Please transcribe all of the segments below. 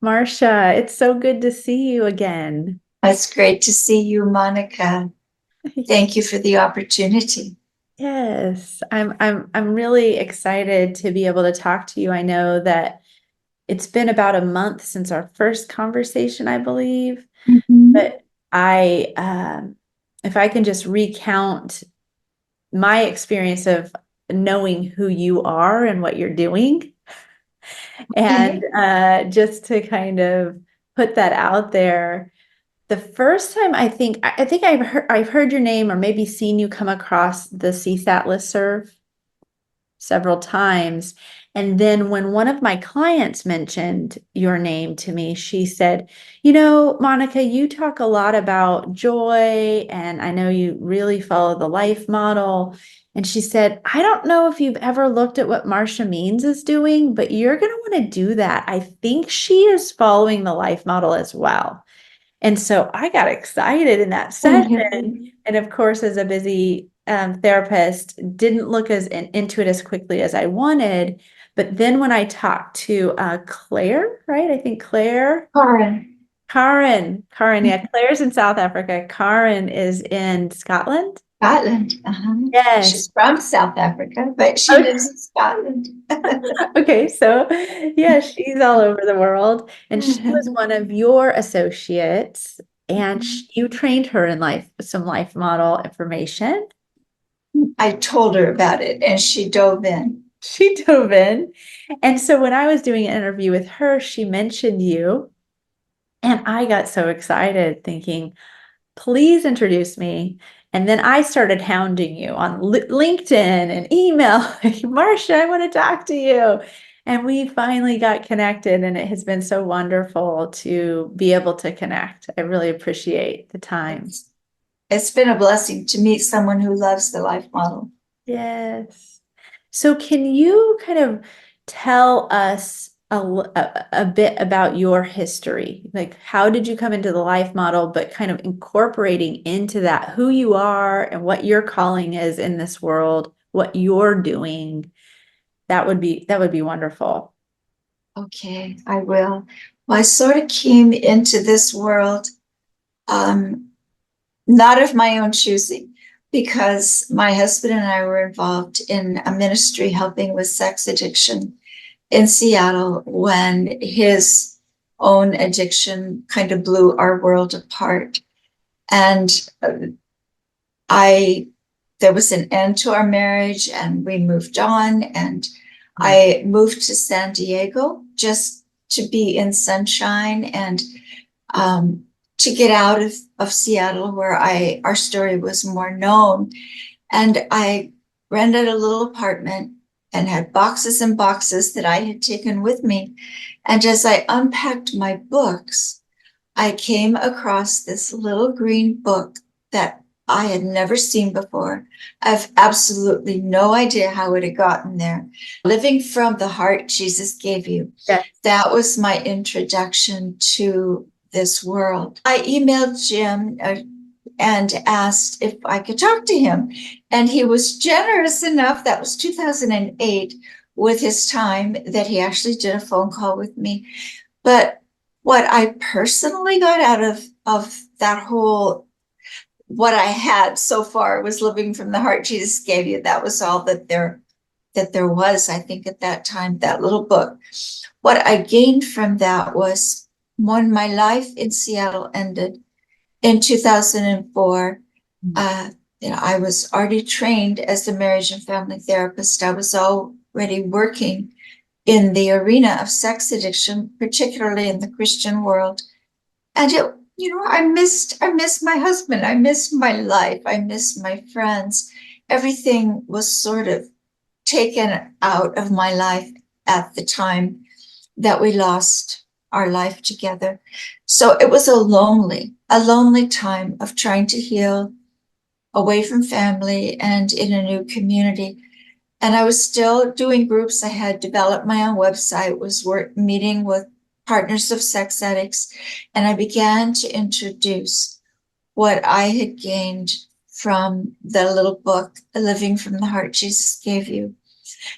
Marsha, it's so good to see you again. It's great to see you, Monica. Thank you for the opportunity. Yes, I'm really excited to be able to talk to you. I know that it's been about a month since our first conversation, I believe, Mhm. but I if I can just recount my experience of knowing who you are and what you're doing, and Okay. just to kind of put that out there. The first time I think I've heard your name or maybe seen you come across the CSAT listserv several times. And then when one of my clients mentioned your name to me, she said, Monica, you talk a lot about joy, and I know you really follow the life model. And she said, I don't know if you've ever looked at what Marsha Means is doing, but you're going to want to do that. I think she is following the life model as well. And so I got excited in that session. And of course, as a busy therapist, didn't look into it as quickly as I wanted. But then when I talked to Claire, right? I think Claire, Karen. Karen, yeah, Claire's in South Africa. Karen is in Scotland. Scotland. Yes. She's from South Africa, but she lives in Scotland. Okay, so yeah, she's all over the world, and she was one of your associates, and you trained her in some life model information. I told her about it and she dove in. She dove in. And so when I was doing an interview with her, she mentioned you, and I got so excited thinking, please introduce me. And then I started hounding you on LinkedIn and email, like, Marsha, I want to talk to you. And we finally got connected, and it has been so wonderful to be able to connect. I really appreciate the time. It's been a blessing to meet someone who loves the life model. Yes. So can you kind of tell us a bit about your history? Like, how did you come into the life model, but kind of incorporating into that who you are and what your calling is in this world, what you're doing? That would be wonderful. Okay, I will. Well, I sort of came into this world um, not of my own choosing, because my husband and I were involved in a ministry helping with sex addiction in Seattle when his own addiction kind of blew our world apart. And I, there was an end to our marriage and we moved on. And I moved to San Diego just to be in sunshine and um, to get out of Seattle, where our story was more known. And I rented a little apartment and had boxes and boxes that I had taken with me. And as I unpacked my books, I came across this little green book that I had never seen before. I've absolutely no idea how it had gotten there. Living from the Heart Jesus Gave You. Yes. That was my introduction to this world. I emailed Jim and asked if I could talk to him. And he was generous enough, that was 2008, with his time, that he actually did a phone call with me. But what I personally got out of that whole, what I had so far was Living from the Heart Jesus Gave You. That was all that there was, I think, at that time, that little book. What I gained from that was, when my life in Seattle ended in 2004, uh, I was already trained as a marriage and family therapist. I was already working in the arena of sex addiction, particularly in the Christian world. And I missed my husband. I missed my life. I missed my friends. Everything was sort of taken out of my life at the time that we lost our life together. So it was a lonely time of trying to heal away from family and in a new community. And I was still doing groups. I had developed my own website, was meeting with partners of sex addicts, and I began to introduce what I had gained from the little book, Living from the Heart Jesus Gave You.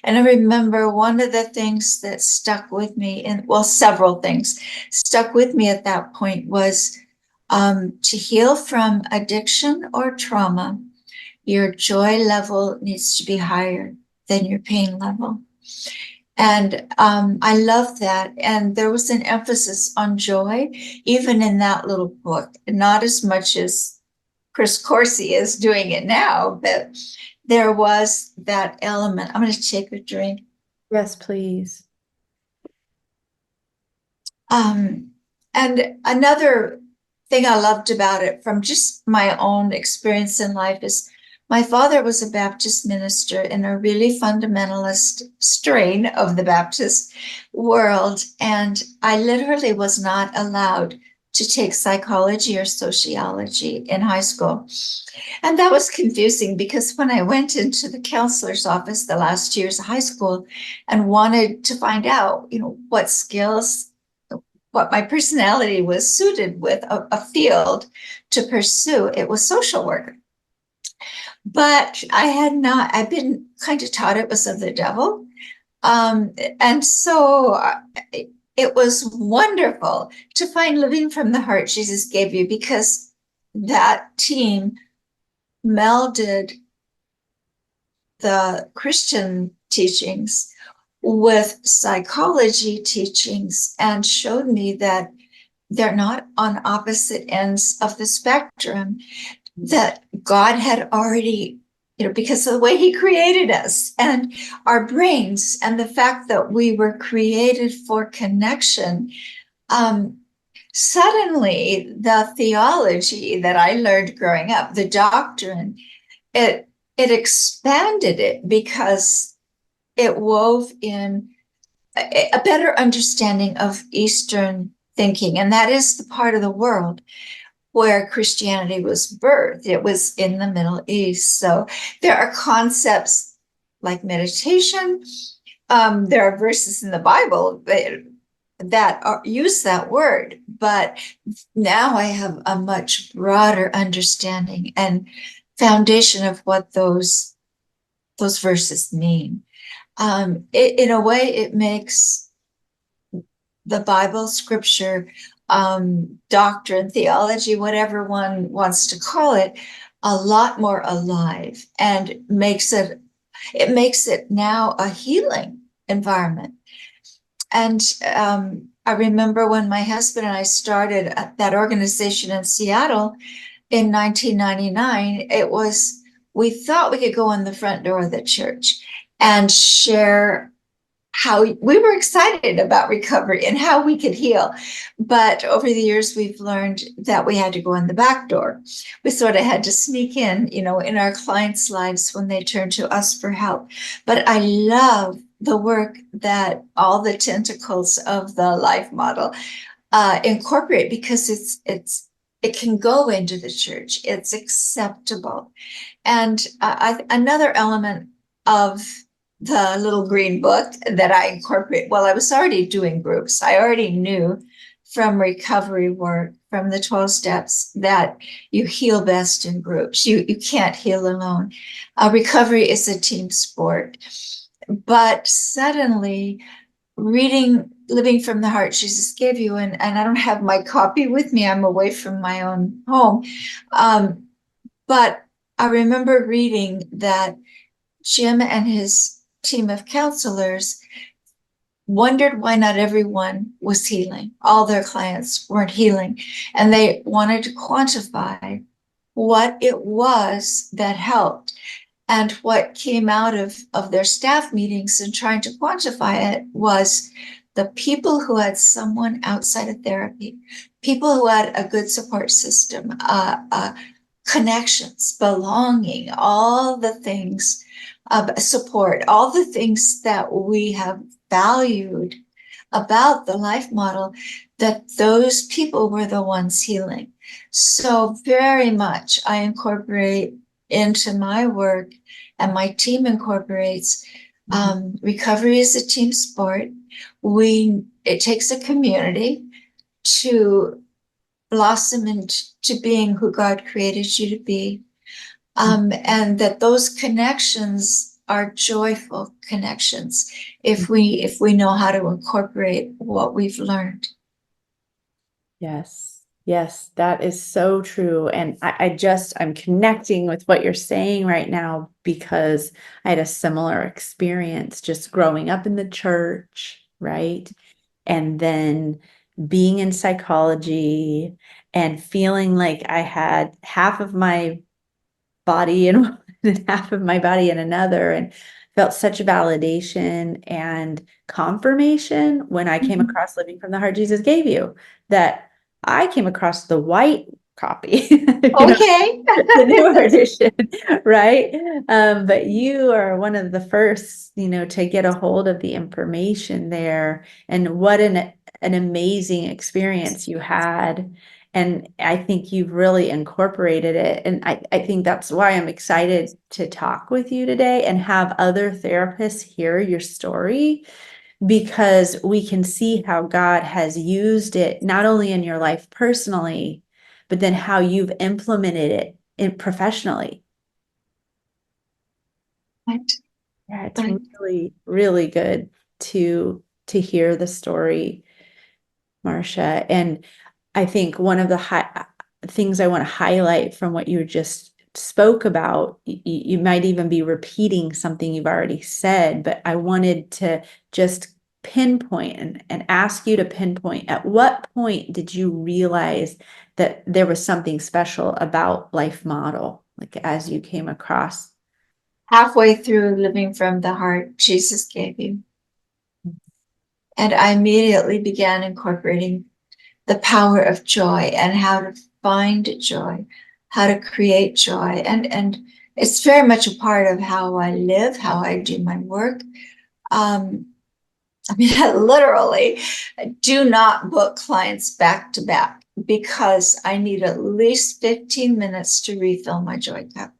And I remember one of the things that stuck with me, and well, several things stuck with me at that point was to heal from addiction or trauma, your joy level needs to be higher than your pain level. And I love that. And there was an emphasis on joy, even in that little book, not as much as Chris Corsi is doing it now, but there was that element. I'm going to take a drink. Yes, please. And another thing I loved about it from just my own experience in life is my father was a Baptist minister in a really fundamentalist strain of the Baptist world. And I literally was not allowed to take psychology or sociology in high school. And that was confusing because when I went into the counselor's office the last years of high school and wanted to find out, what skills, what my personality was suited with, a field to pursue, it was social work. But I'd been kind of taught it was of the devil. And so it was wonderful to find Living from the Heart Jesus Gave You, because that team melded the Christian teachings with psychology teachings and showed me that they're not on opposite ends of the spectrum, that God had already, because of the way he created us and our brains and the fact that we were created for connection. Suddenly the theology that I learned growing up, the doctrine, it expanded it because it wove in a better understanding of Eastern thinking. And that is the part of the world where Christianity was birthed. It was in the Middle East. So there are concepts like meditation. There are verses in the Bible that use that word, but now I have a much broader understanding and foundation of what those verses mean. In a way, it makes the Bible, scripture, doctrine, theology, whatever one wants to call it, a lot more alive, and makes it now a healing environment. And I remember when my husband and I started that organization in Seattle in 1999, we thought we could go in the front door of the church and share how we were excited about recovery and how we could heal. But over the years, we've learned that we had to go in the back door. We sort of had to sneak in our clients' lives when they turn to us for help. But I love the work that all the tentacles of the life model incorporate, because it can go into the church. It's acceptable. And another element of the little green book that I incorporate, well, I was already doing groups. I already knew from recovery work, from the 12 steps, that you heal best in groups. You can't heal alone. Recovery is a team sport. But suddenly, reading Living from the Heart Jesus Gave You, and I don't have my copy with me, I'm away from my own home, but I remember reading that Jim and his team of counselors wondered why not everyone was healing. All their clients weren't healing, and they wanted to quantify what it was that helped. And what came out of their staff meetings and trying to quantify it was the people who had someone outside of therapy, people who had a good support system, connections, belonging, all the things, support, all the things that we have valued about the life model, that those people were the ones healing. So very much I incorporate into my work, and my team incorporates, recovery is a team sport. It takes a community to blossom into being who God created you to be. And that those connections are joyful connections if we know how to incorporate what we've learned. Yes. Yes, that is so true. And I'm connecting with what you're saying right now because I had a similar experience just growing up in the church, right? And then being in psychology and feeling like I had half of my body in one and half of my body in another, and felt such validation and confirmation when I came across Living from the Heart Jesus Gave You, that I came across the white copy, Okay. the newer edition, right? But you are one of the first, to get a hold of the information there, and what an amazing experience you had. And I think you've really incorporated it. And I think that's why I'm excited to talk with you today and have other therapists hear your story, because we can see how God has used it, not only in your life personally, but then how you've implemented it professionally. Right. Yeah, it's Right. really, really good to hear the story, Marsha. And I think one of the things I want to highlight from what you just spoke about, you might even be repeating something you've already said, but I wanted to just pinpoint and ask you to pinpoint, at what point did you realize that there was something special about Life Model, like as you came across? Halfway through Living from the Heart Jesus Gave You. And I immediately began incorporating the power of joy and how to find joy, how to create joy. And it's very much a part of how I live, how I do my work. I mean, literally do not book clients back to back because I need at least 15 minutes to refill my joy cup.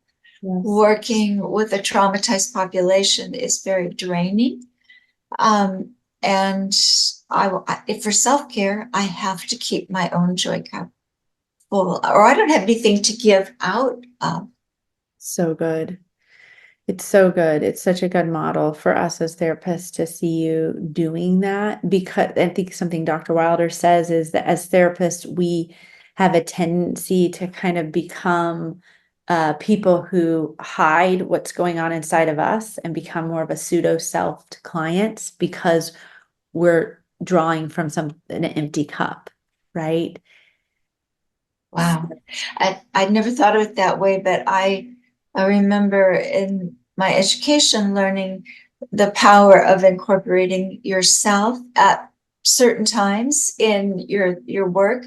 Yes. Working with a traumatized population is very draining. And if for self-care, I have to keep my own joy cup full, or I don't have anything to give out of. So good. It's so good. It's such a good model for us as therapists to see you doing that, because I think something Dr. Wilder says is that as therapists, we have a tendency to kind of become people who hide what's going on inside of us and become more of a pseudo self to clients because we're drawing from an empty cup, right? Wow. I'd never thought of it that way, but I remember in my education learning the power of incorporating yourself at certain times in your work.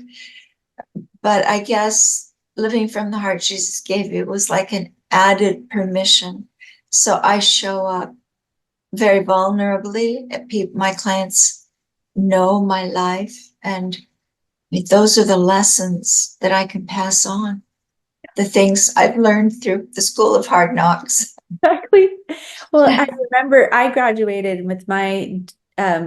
But I guess Living from the Heart Jesus Gave You was like an added permission. So I show up very vulnerably. My clients know my life, and those are the lessons that I can pass on. The things I've learned through the School of Hard Knocks. Exactly. Well, I remember I graduated with my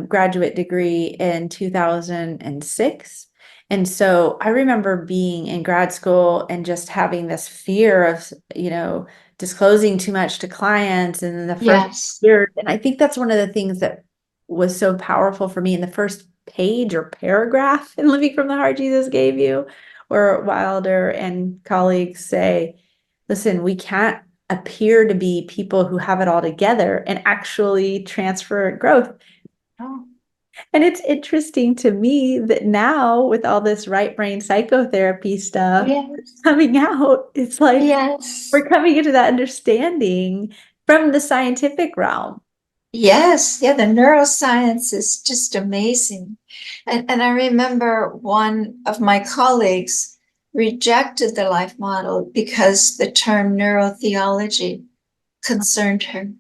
graduate degree in 2006. And so I remember being in grad school and just having this fear of, disclosing too much to clients. And then the first Yes. year, and I think that's one of the things that was so powerful for me in the first page or paragraph in Living from the Heart Jesus Gave You, where Wilder and colleagues say, listen, we can't appear to be people who have it all together and actually transfer growth. Oh. And it's interesting to me that now, with all this right brain psychotherapy stuff Yes. coming out, it's like Yes. we're coming into that understanding from the scientific realm. Yes. Yeah. The neuroscience is just amazing. And I remember one of my colleagues rejected the life model because the term neurotheology concerned her.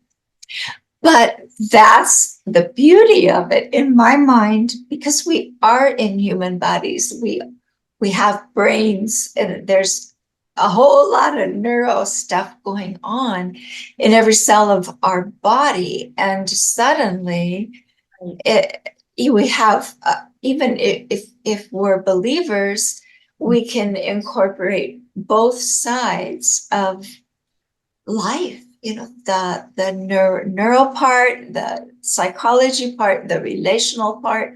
But that's the beauty of it in my mind, because we are in human bodies. We have brains, and there's a whole lot of neuro stuff going on in every cell of our body. And suddenly we have, even if we're believers, we can incorporate both sides of life the neural part, the psychology part, the relational part,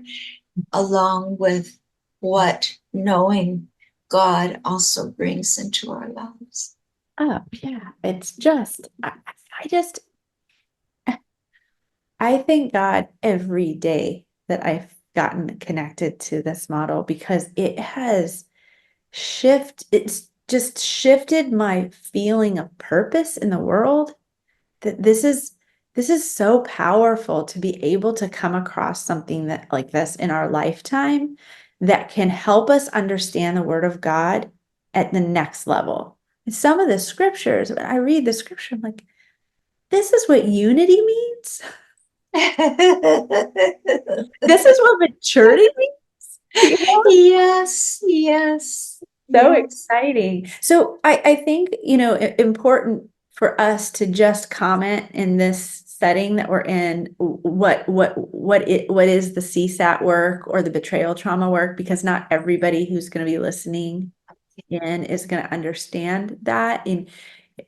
along with what knowing God also brings into our lives. Oh, yeah. It's just, I just, I thank God every day that I've gotten connected to this model because it's just shifted my feeling of purpose in the world. That this is so powerful to be able to come across something that like this in our lifetime that can help us understand the word of God at the next level. And some of the scriptures, when I read the scripture, I'm like, this is what unity means. This is what maturity means. You know? Yes, yes, So yes. exciting. So I think, important for us to just comment in this setting that we're in, what is the CSAT work or the betrayal trauma work, because not everybody who's going to be listening in is going to understand that. And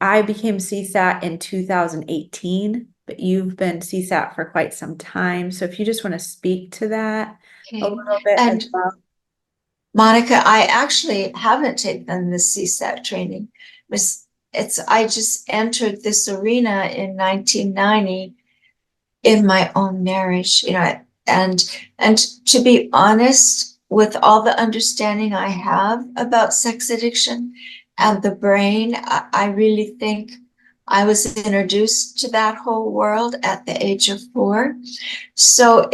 I became CSAT in 2018, but you've been CSAT for quite some time. So if you just want to speak to that a Okay. little bit as And well. Monica, I actually haven't taken the CSAT training. I just entered this arena in 1990 in my own marriage, and to be honest, with all the understanding I have about sex addiction and the brain, I really think I was introduced to that whole world at the age of 4. So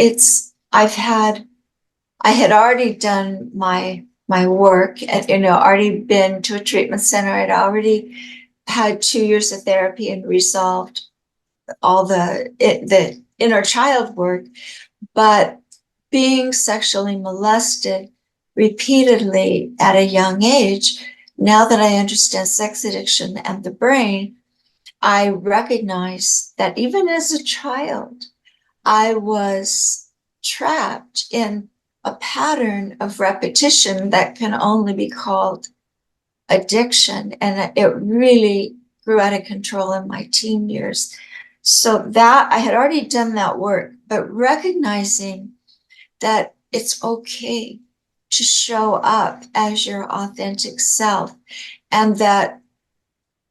I had already done my work and already been to a treatment center. I'd already had 2 years of therapy and resolved all the inner child work, but being sexually molested repeatedly at a young age, now that I understand sex addiction and the brain, I recognize that even as a child, I was trapped in a pattern of repetition that can only be called addiction. And it really grew out of control in my teen years. So that I had already done that work, but recognizing that it's okay to show up as your authentic self, and that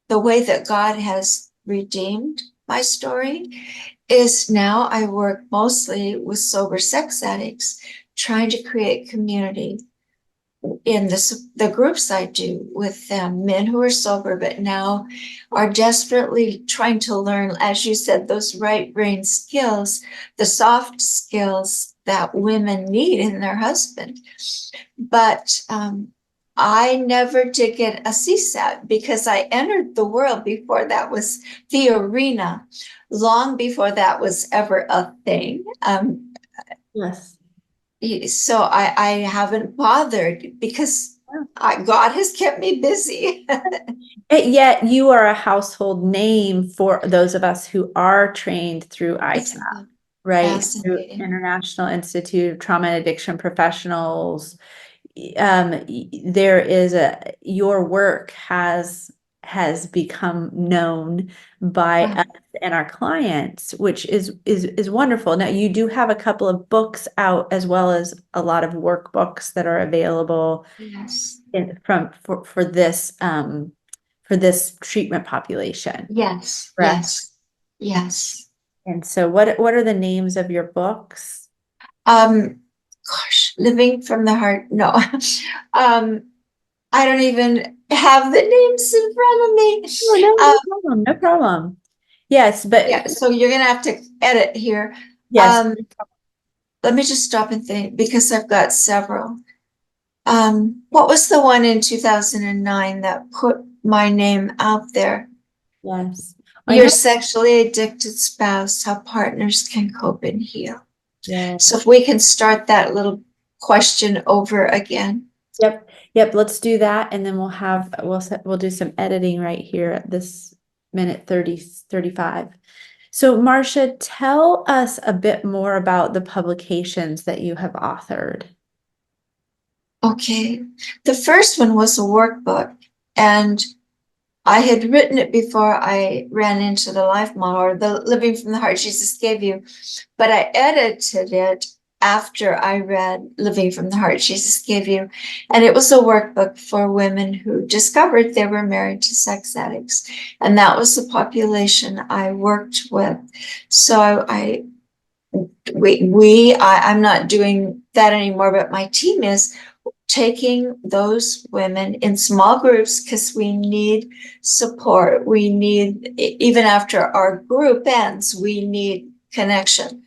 the way that God has redeemed my story is now I work mostly with sober sex addicts, trying to create community in the groups I do with them, men who are sober but now are desperately trying to learn, as you said, those right brain skills, the soft skills that women need in their husband. But I never did get a CSAT because I entered the world before that was the arena, long before that was ever a thing. Yes. So I haven't bothered because God has kept me busy. And yet you are a household name for those of us who are trained through It's ICAP, right? Through fascinating. International Institute of Trauma and Addiction Professionals. There is your work has become known by us and our clients, which is wonderful. Now you do have a couple of books out as well as a lot of workbooks that are available Yes. for this treatment population, Yes. correct? Yes. Yes. And so what are the names of your books? Gosh, living from the heart. No. I don't even have the names in front of me. Oh, no problem, no problem. Yes, Yeah, but so you're gonna have to edit here. yes, Um, Let me just stop and think because I've got several. What was the one in 2009 that put my name out there? yes. I Your know. sexually addicted spouse, how partners can cope and heal. Yeah. So if we can start that little question over again. Yep. Let's do that, and then we'll do some editing right here at this minute 35. So, Marsha, tell us a bit more about the publications that you have authored. Okay. The first one was a workbook, and I had written it before I ran into the life model, or the Living from the Heart Jesus Gave You, but I edited it after I read Living from the Heart Jesus Gave You. And it was a workbook for women who discovered they were married to sex addicts. And that was the population I worked with. So I'm not doing that anymore, but my team is taking those women in small groups because we need support. We need, even after our group ends, we need connection.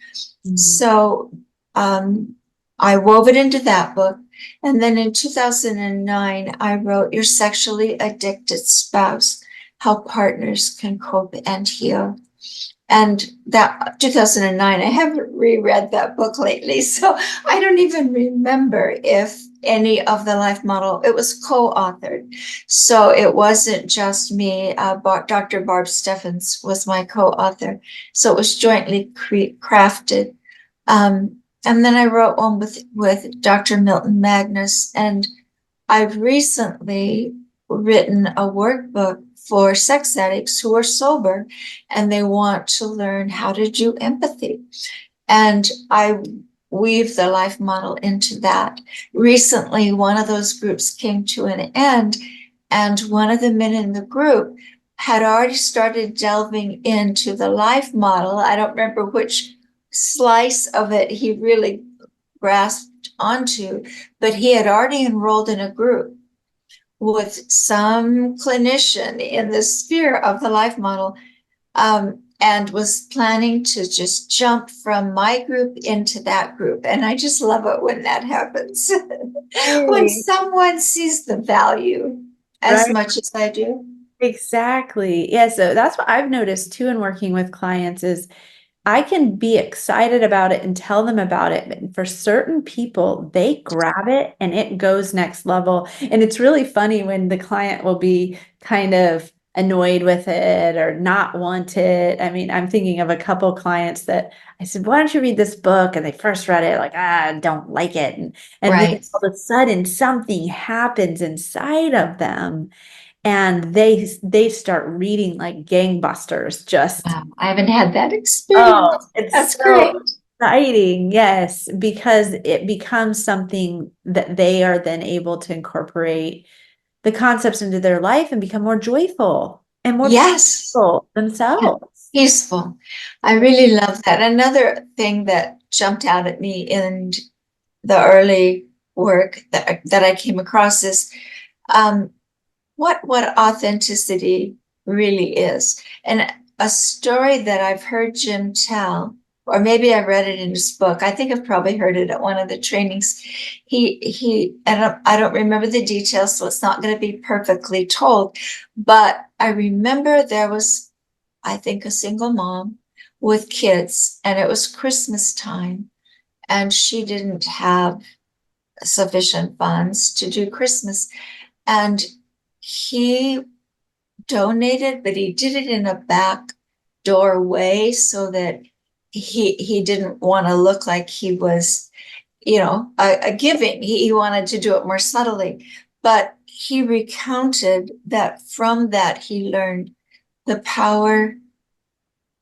So I wove it into that book. And then in 2009, I wrote Your Sexually Addicted Spouse, How Partners Can Cope and Heal. And that 2009, I haven't reread that book lately, so I don't even remember if any of the life model, it was co-authored. So it wasn't just me. Dr. Barb Steffens was my co-author. So it was jointly crafted. And then I wrote one with Dr. Milton Magnus, and I've recently written a workbook for sex addicts who are sober and they want to learn how to do empathy. And I weave the life model into that. Recently, one of those groups came to an end, and one of the men in the group had already started delving into the life model. I don't remember which slice of it he really grasped onto, but he had already enrolled in a group with some clinician in the sphere of the life model, and was planning to just jump from my group into that group. And I just love it when that happens. When someone sees the value as much as I do. Exactly. Yeah. So that's what I've noticed too in working with clients is I can be excited about it and tell them about it, but for certain people, they grab it and it goes next level. And it's really funny when the client will be kind of annoyed with it or not want it. I mean, I'm thinking of a couple clients that I said, why don't you read this book? And they first read it like, I don't like it. And then Right. all of a sudden something happens inside of them and they start reading like gangbusters, just Wow. I haven't had that oh, experience. it's That's so great. exciting. Yes, because it becomes something that they are then able to incorporate the concepts into their life and become more joyful and more Yes. peaceful Yeah. themselves. Peaceful. I really love that. Another thing that jumped out at me in the early work that I came across is um, what authenticity really is. And a story that I've heard Jim tell, or maybe I read it in his book. I think I've probably heard it at one of the trainings. I don't remember the details, so it's not going to be perfectly told. But I remember there was, I think, a single mom with kids, and it was Christmas time, and she didn't have sufficient funds to do Christmas. And he donated, but he did it in a back doorway so that he didn't want to look like he was, a giving. He wanted to do it more subtly. But he recounted that from that he learned the power.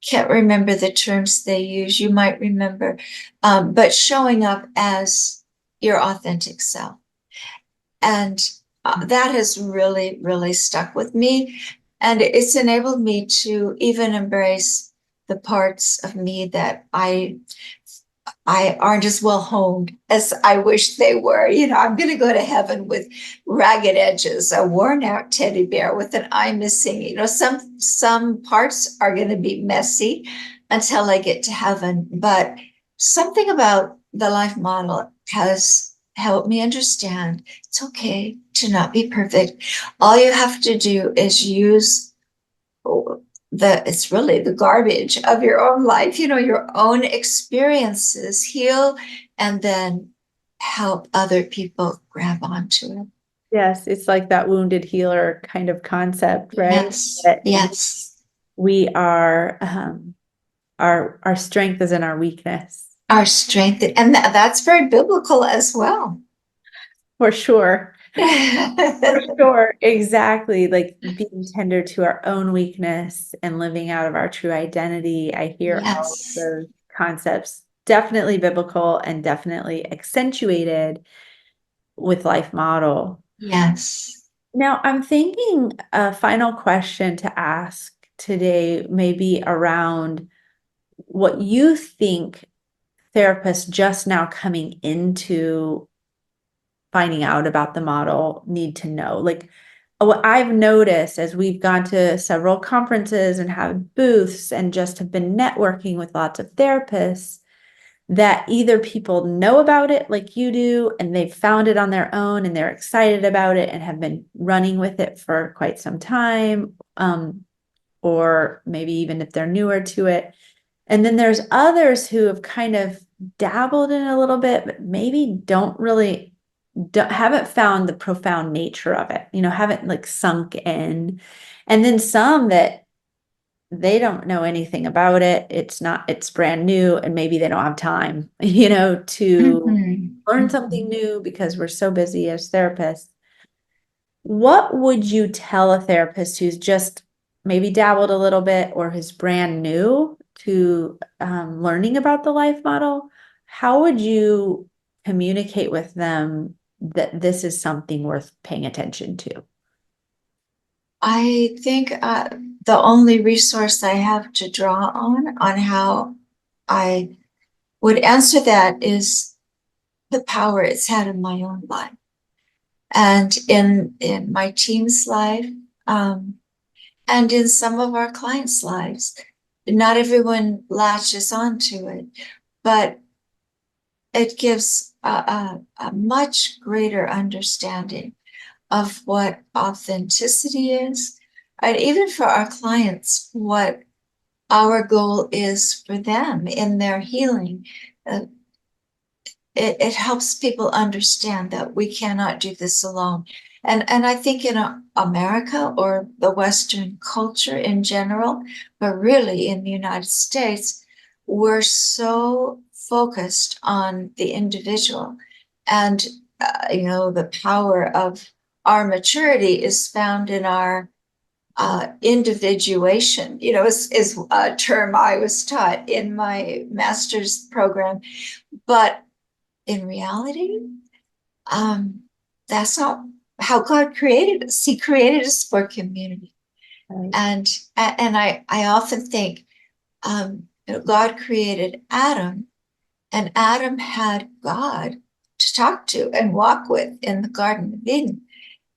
Can't remember the terms they use. You might remember, but showing up as your authentic self. And that has really, really stuck with me. And it's enabled me to even embrace the parts of me that I aren't as well honed as I wish they were. I'm going to go to heaven with ragged edges, a worn out teddy bear with an eye missing. Some parts are going to be messy until I get to heaven. But something about the life model has helped me understand it's okay to not be perfect. All you have to do is use it's really the garbage of your own life, your own experiences, heal, and then help other people grab onto it. Yes, it's like that wounded healer kind of concept, right? Yes, That yes. we are our strength is in our weakness. Our strength, and that's very biblical as well. For sure. For sure, exactly. Like being tender to our own weakness and living out of our true identity. I hear all of Yes, those concepts, definitely biblical and definitely accentuated with life model. yes. Now, I'm thinking a final question to ask today, maybe around what you think therapists just now coming into finding out about the model need to know. Like what I've noticed as we've gone to several conferences and have booths and just have been networking with lots of therapists, that either people know about it like you do and they've found it on their own and they're excited about it and have been running with it for quite some time, or maybe even if they're newer to it. And then there's others who have kind of dabbled in it a little bit, but maybe haven't found the profound nature of it, haven't like sunk in. And then some that they don't know anything about it. It's brand new, and maybe they don't have time, to Mhm, learn something mhm. new because we're so busy as therapists. What would you tell a therapist who's just maybe dabbled a little bit or who's brand new to learning about the life model? How would you communicate with them that this is something worth paying attention to? I think the only resource I have to draw on how I would answer that is the power it's had in my own life and in my team's life, um, and in some of our clients' lives. Not everyone latches onto it, but it gives a much greater understanding of what authenticity is, and even for our clients, what our goal is for them in their healing. Uh, it helps people understand that we cannot do this alone. And I think in America or the Western culture in general, but really in the United States, we're so focused on the individual. And, the power of our maturity is found in our individuation, is a term I was taught in my master's program. But in reality, um, that's not how God created us. He created us for community. Right. And I often think, God created Adam, and Adam had God to talk to and walk with in the Garden of Eden.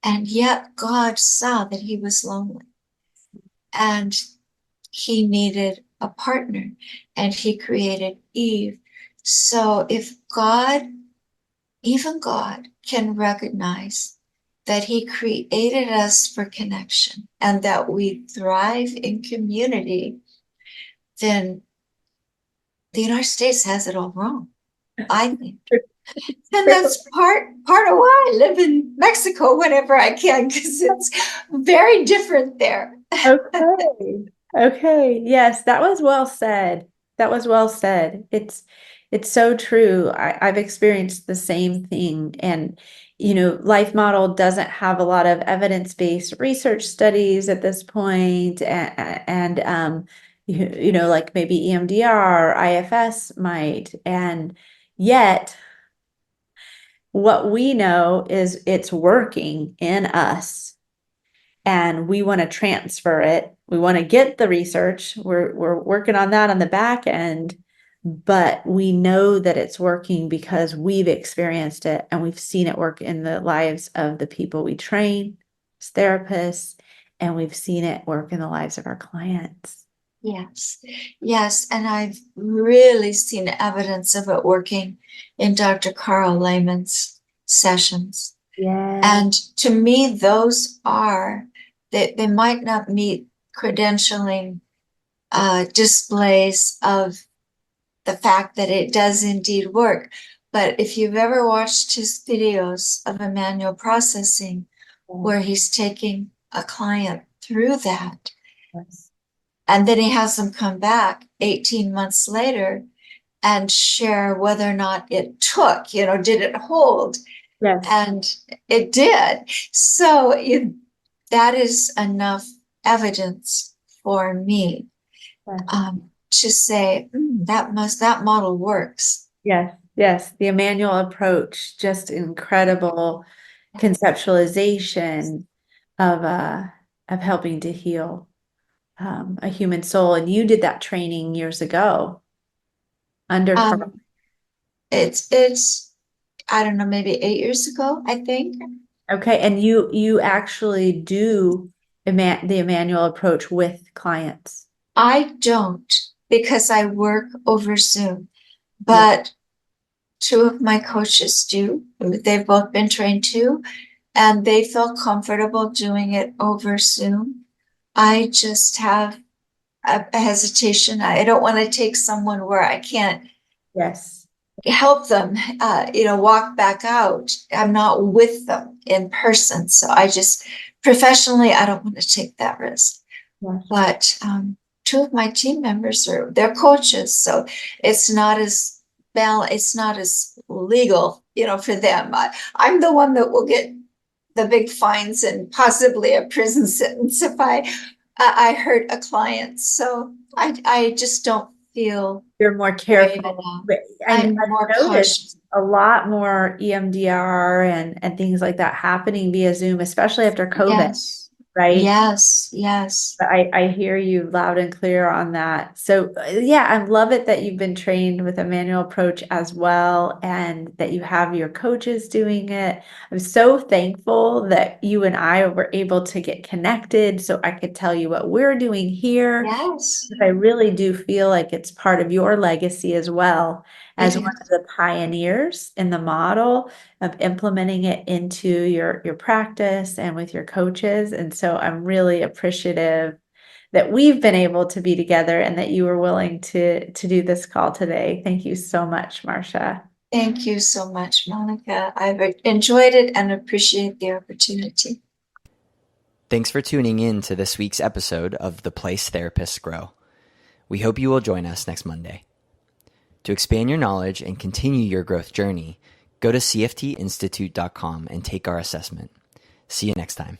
And yet God saw that he was lonely and he needed a partner, and he created Eve. So if God, even God, can recognize that he created us for connection and that we thrive in community, then the United States has it all wrong, I think. And that's part of why I live in Mexico whenever I can, because it's very different there. Okay. Okay. Yes, that was well said. That was well said. It's so true. I've experienced the same thing. And, Life Model doesn't have a lot of evidence-based research studies at this point. Like maybe EMDR, IFS might. And yet, what we know is it's working in us and we want to transfer it. We want to get the research. We're working on that on the back end, but we know that it's working because we've experienced it and we've seen it work in the lives of the people we train as therapists, and we've seen it work in the lives of our clients. Yes, yes. And I've really seen evidence of it working in Dr. Carl Lehman's sessions. Yeah. And to me, those are, they might not meet credentialing displays of the fact that it does indeed work. But if you've ever watched his videos of Emmanuel processing, where he's taking a client through that, Yes. and then he has them come back 18 months later and share whether or not it took, did it hold? Yes. And it did. So that is enough evidence for me Yes. to say that model works. Yes. Yes. The Emmanuel approach, just incredible conceptualization of helping to heal a human soul. And you did that training years ago under Carl. Um, it's I don't know, maybe 8 years ago, I think. Okay, and you actually do the Emmanuel approach with clients. I don't because I work over Zoom, Yeah. but two of my coaches do. They've both been trained too, and they felt comfortable doing it over Zoom. I just have a hesitation. I don't want to take someone where I can't Yes. help them, walk back out. I'm not with them in person. So I just professionally, I don't want to take that risk. Yes. But two of my team members they're coaches. So it's not as it's not as legal, for them. I'm the one that will get the big fines and possibly a prison sentence if I hurt a client. So I just don't feel You're more brave careful. enough. But I'm I've more noticed cautious. a lot more EMDR and things like that happening via Zoom, especially after COVID, Yes, right? yes, yes, I hear you loud and clear on that. So yeah, I love it that you've been trained with a manual approach as well, and that you have your coaches doing it. I'm so thankful that you and I were able to get connected so I could tell you what we're doing here. yes, I really do feel like it's part of your legacy as well it as one of is. the pioneers in the model of implementing it into your practice and with your coaches. And so I'm really appreciative that we've been able to be together and that you were willing to do this call today. Thank you so much, Marsha. Thank you so much, Monica. I've enjoyed it and appreciate the opportunity. Thanks for tuning in to this week's episode of The Place Therapists Grow. We hope you will join us next Monday. To expand your knowledge and continue your growth journey, go to cftinstitute.com and take our assessment. See you next time.